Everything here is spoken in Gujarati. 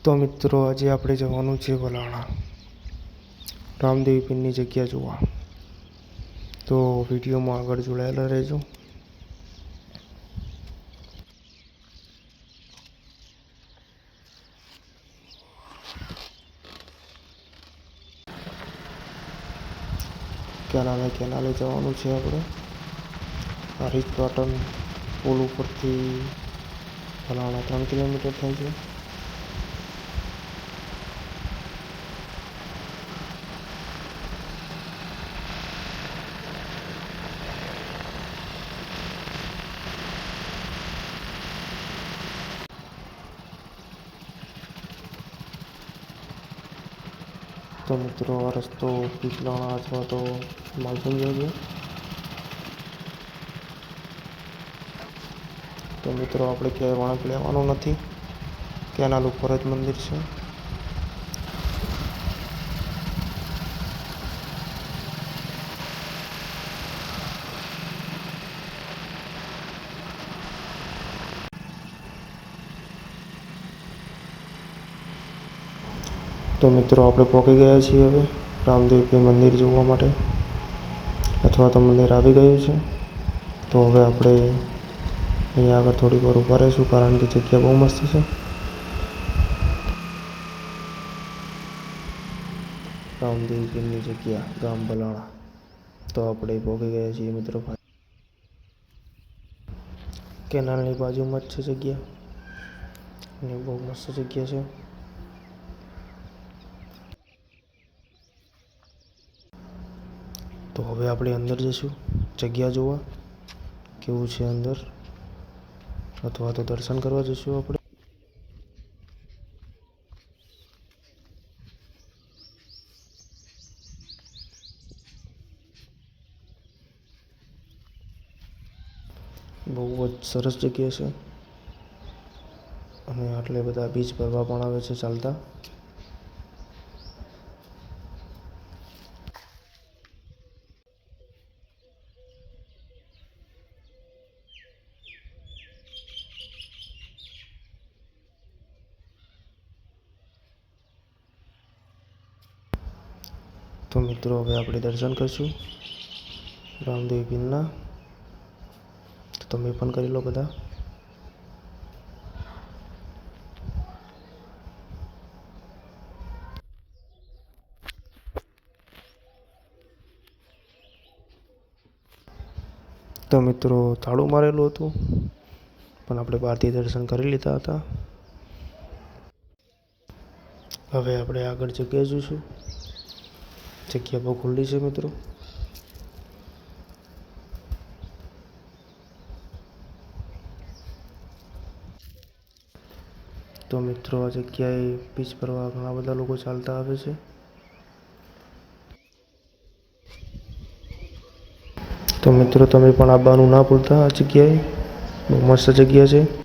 તો મિત્રો આજે આપણે જવાનું છે વલાણા રામદેવી પીરની જગ્યા જોવા. તો વિડીયોમાં આગળ જોડાયેલા રહેજો. કેનાલે જવાનું છે આપણે. હરીજ પાટણ પુલ ઉપરથી વલાણા 3 કિલોમીટર થાય છે. તો મિત્રો આ રસ્તો પીપલાણા અથવા તો માલસુંદર છે. તો મિત્રો આપણે ક્યાંય વળાંક લેવાનું નથી, કેનાલ ઉપર જ મંદિર છે. તો મિત્રો આપણે પહોંચી ગયા છીએ હવે રામદેવી મંદિર જોવા માટે, અથવા તો મંદિર આવી ગયું છે. તો હવે આપણે અહીંયા આગળ થોડીક વાર ઊભા રહીશું, કારણ કે જગ્યા બહુ મસ્ત છે. રામદેવી પીરની જગ્યા ગામ વલાણા. તો આપણે પહોંચી ગયા છીએ મિત્રો. કેનાલની બાજુમાં જ છે જગ્યા, અને બહુ મસ્ત જગ્યા છે. તો હવે આપણે અંદર જઈશું જગ્યા જોવા કેવું છે અંદર, અથવા તો દર્શન કરવા જઈશું આપણે. બહુ જ સરસ જગ્યા છે, અને આટલે બધા બીચ ફરવા પણ આવે છે ચાલતા. તો મિત્રો હવે આપણે દર્શન કરીશું રામદેવી પીરના. તો તમે પણ કરી લો બધા. તો મિત્રો તાળું મારેલું હતું, પણ આપણે બહારથી દર્શન કરી લીધા હતા. હવે આપણે આગળ જગ્યા જોઈશું. જગ્યા બહુ ખુલ્લી છે મિત્રો. તો મિત્રો આ જગ્યાએ બીચ ફરવા ઘણા બધા લોકો ચાલતા આવે છે. તો મિત્રો તમે પણ આવવાનું ના ભૂલતા. આ જગ્યાએ બહુ મસ્ત જગ્યા છે.